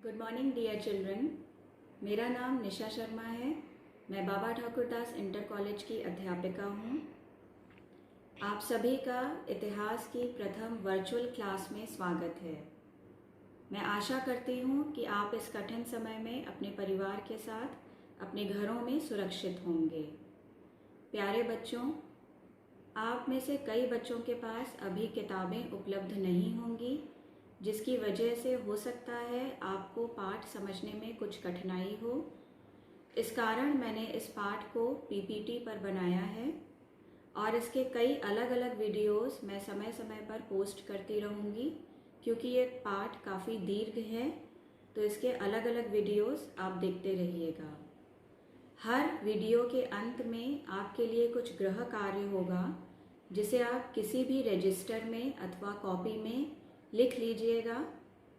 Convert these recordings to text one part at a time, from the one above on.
Good morning dear children. मेरा नाम निशा शर्मा है। मैं बाबा ठाकुरदास इंटर कॉलेज की अध्यापिका हूँ। आप सभी का इतिहास की प्रथम वर्चुअल क्लास में स्वागत है। मैं आशा करती हूँ कि आप इस कठिन समय में अपने परिवार के साथ अपने घरों में सुरक्षित होंगे। प्यारे बच्चों, आप में से कई बच्चों के पास अभी किताबें उपलब्ध नहीं होंगी, जिसकी वजह से हो सकता है आपको पाठ समझने में कुछ कठिनाई हो। इस कारण मैंने इस पाठ को पीपीटी पर बनाया है और इसके कई अलग अलग वीडियोस मैं समय समय पर पोस्ट करती रहूँगी, क्योंकि ये पाठ काफ़ी दीर्घ है, तो इसके अलग अलग वीडियोस आप देखते रहिएगा। हर वीडियो के अंत में आपके लिए कुछ गृह कार्य होगा, जिसे आप किसी भी रजिस्टर में अथवा कॉपी में लिख लीजिएगा,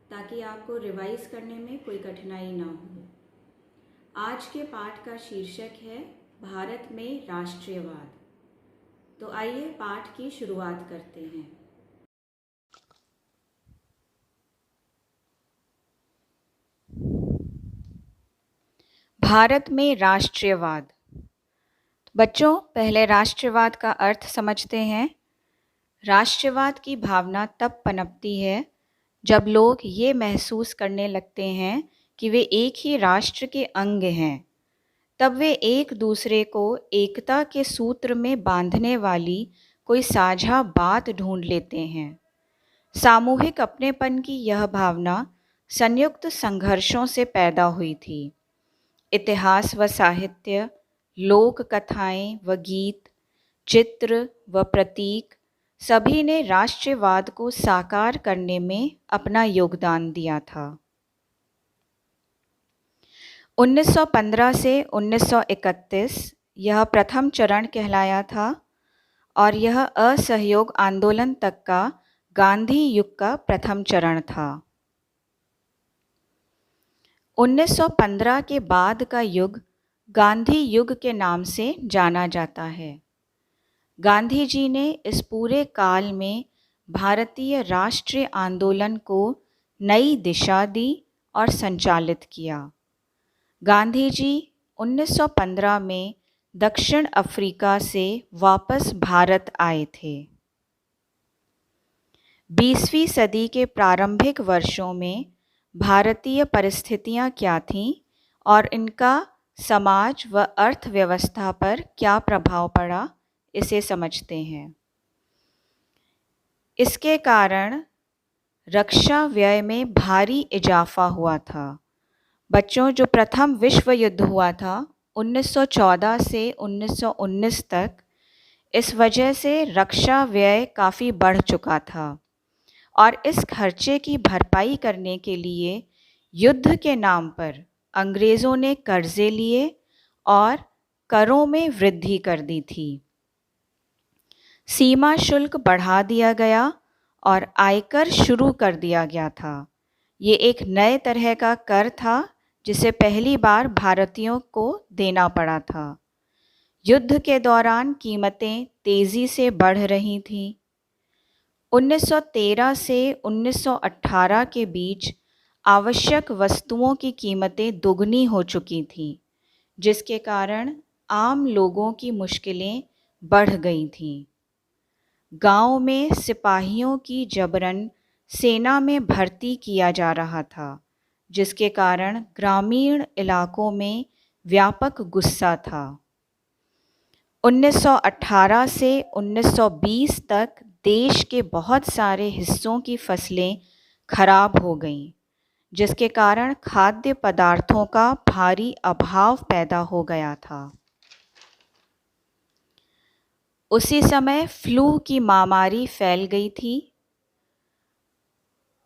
ताकि आपको रिवाइज करने में कोई कठिनाई ना हो। आज के पाठ का शीर्षक है भारत में राष्ट्रीयवाद। तो आइए पाठ की शुरुआत करते हैं। भारत में राष्ट्रीयवाद। बच्चों, पहले राष्ट्रवाद का अर्थ समझते हैं। राष्ट्रवाद की भावना तब पनपती है जब लोग ये महसूस करने लगते हैं कि वे एक ही राष्ट्र के अंग हैं। तब वे एक दूसरे को एकता के सूत्र में बांधने वाली कोई साझा बात ढूंढ लेते हैं। सामूहिक अपनेपन की यह भावना संयुक्त संघर्षों से पैदा हुई थी। इतिहास व साहित्य, लोक कथाएं व गीत, चित्र व प्रतीक सभी ने राष्ट्रवाद को साकार करने में अपना योगदान दिया था। 1915 से 1931 यह प्रथम चरण कहलाया था और यह असहयोग आंदोलन तक का गांधी युग का प्रथम चरण था। 1915 के बाद का युग गांधी युग के नाम से जाना जाता है। गांधी जी ने इस पूरे काल में भारतीय राष्ट्रीय आंदोलन को नई दिशा दी और संचालित किया। गांधी जी 1915 में दक्षिण अफ्रीका से वापस भारत आए थे। 20वीं सदी के प्रारंभिक वर्षों में भारतीय परिस्थितियां क्या थीं और इनका समाज व अर्थव्यवस्था पर क्या प्रभाव पड़ा, इसे समझते हैं। इसके कारण रक्षा व्यय में भारी इजाफा हुआ था। बच्चों, जो प्रथम विश्व युद्ध हुआ था 1914 से 1919 तक, इस वजह से रक्षा व्यय काफ़ी बढ़ चुका था और इस खर्चे की भरपाई करने के लिए युद्ध के नाम पर अंग्रेज़ों ने कर्जे लिए और करों में वृद्धि कर दी थी। सीमा शुल्क बढ़ा दिया गया और आयकर शुरू कर दिया गया था। ये एक नए तरह का कर था जिसे पहली बार भारतीयों को देना पड़ा था। युद्ध के दौरान कीमतें तेज़ी से बढ़ रही थीं। 1913 से 1918 के बीच आवश्यक वस्तुओं की कीमतें दोगुनी हो चुकी थीं, जिसके कारण आम लोगों की मुश्किलें बढ़ गई थीं। गांव में सिपाहियों की जबरन सेना में भर्ती किया जा रहा था, जिसके कारण ग्रामीण इलाकों में व्यापक गुस्सा था। 1918 से 1920 तक देश के बहुत सारे हिस्सों की फसलें खराब हो गईं, जिसके कारण खाद्य पदार्थों का भारी अभाव पैदा हो गया था। उसी समय फ्लू की महामारी फैल गई थी।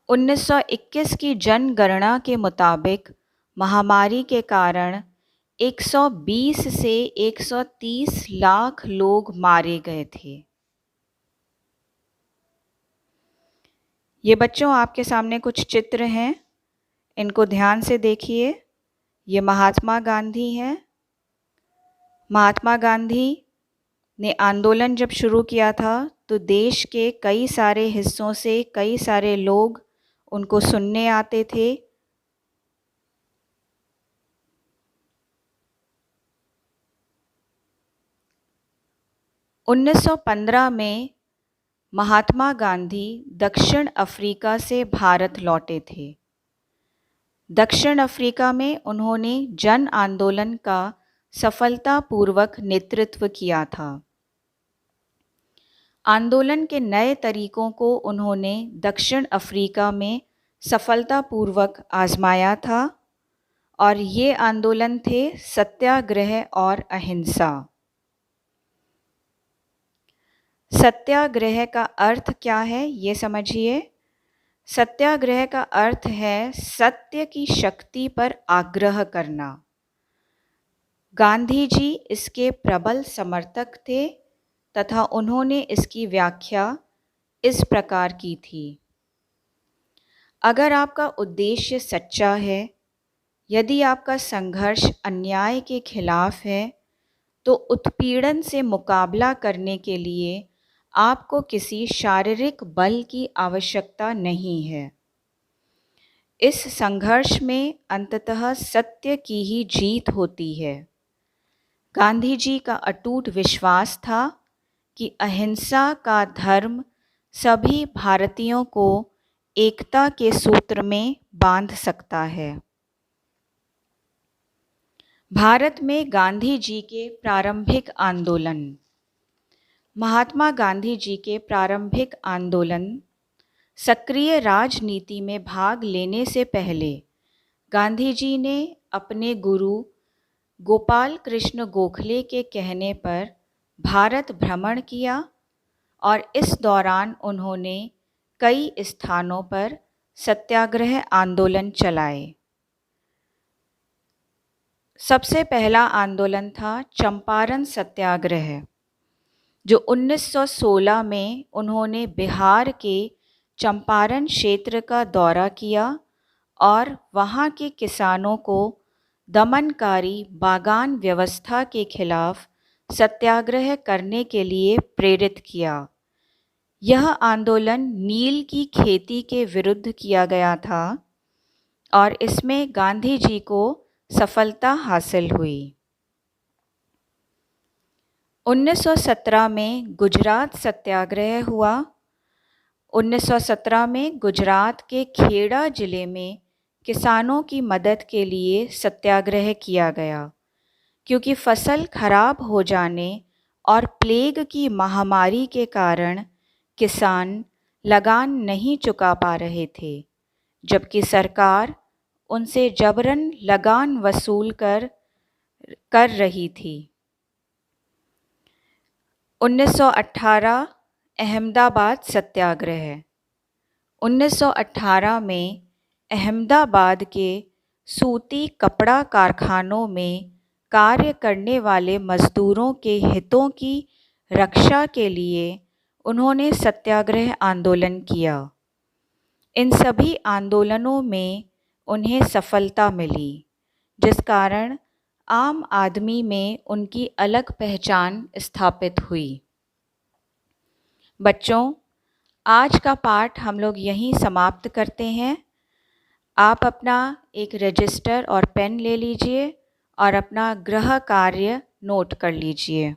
1921 की जनगणना के मुताबिक महामारी के कारण 120 से 130 लाख लोग मारे गए थे। ये बच्चों, आपके सामने कुछ चित्र हैं, इनको ध्यान से देखिए। ये महात्मा गांधी हैं। महात्मा गांधी ने आंदोलन जब शुरू किया था तो देश के कई सारे हिस्सों से कई सारे लोग उनको सुनने आते थे। 1915 में महात्मा गांधी दक्षिण अफ्रीका से भारत लौटे थे। दक्षिण अफ्रीका में उन्होंने जन आंदोलन का सफलतापूर्वक नेतृत्व किया था। आंदोलन के नए तरीकों को उन्होंने दक्षिण अफ्रीका में सफलतापूर्वक आजमाया था और ये आंदोलन थे सत्याग्रह और अहिंसा। सत्याग्रह का अर्थ क्या है ये समझिए। सत्याग्रह का अर्थ है सत्य की शक्ति पर आग्रह करना। गांधी जी इसके प्रबल समर्थक थे तथा उन्होंने इसकी व्याख्या इस प्रकार की थी। अगर आपका उद्देश्य सच्चा है, यदि आपका संघर्ष अन्याय के खिलाफ है, तो उत्पीड़न से मुकाबला करने के लिए आपको किसी शारीरिक बल की आवश्यकता नहीं है। इस संघर्ष में अंततः सत्य की ही जीत होती है। गांधी जी का अटूट विश्वास था कि अहिंसा का धर्म सभी भारतीयों को एकता के सूत्र में बांध सकता है। भारत में गांधी जी के प्रारंभिक आंदोलन। महात्मा गांधी जी के प्रारंभिक आंदोलन सक्रिय राजनीति में भाग लेने से पहले गांधी जी ने अपने गुरु गोपाल कृष्ण गोखले के कहने पर भारत भ्रमण किया और इस दौरान उन्होंने कई स्थानों पर सत्याग्रह आंदोलन चलाए। सबसे पहला आंदोलन था चंपारण सत्याग्रह, जो 1916 में उन्होंने बिहार के चंपारण क्षेत्र का दौरा किया और वहाँ के किसानों को दमनकारी बागान व्यवस्था के खिलाफ सत्याग्रह करने के लिए प्रेरित किया। यह आंदोलन नील की खेती के विरुद्ध किया गया था और इसमें गांधी जी को सफलता हासिल हुई। 1917 में गुजरात सत्याग्रह हुआ। 1917 में गुजरात के खेड़ा जिले में किसानों की मदद के लिए सत्याग्रह किया गया, क्योंकि फसल खराब हो जाने और प्लेग की महामारी के कारण किसान लगान नहीं चुका पा रहे थे, जबकि सरकार उनसे जबरन लगान वसूल कर रही थी। 1918 अहमदाबाद सत्याग्रह। 1918 में अहमदाबाद के सूती कपड़ा कारखानों में कार्य करने वाले मजदूरों के हितों की रक्षा के लिए उन्होंने सत्याग्रह आंदोलन किया। इन सभी आंदोलनों में उन्हें सफलता मिली, जिस कारण आम आदमी में उनकी अलग पहचान स्थापित हुई। बच्चों, आज का पाठ हम लोग यहीं समाप्त करते हैं। आप अपना एक रजिस्टर और पेन ले लीजिए और अपना गृह कार्य नोट कर लीजिए।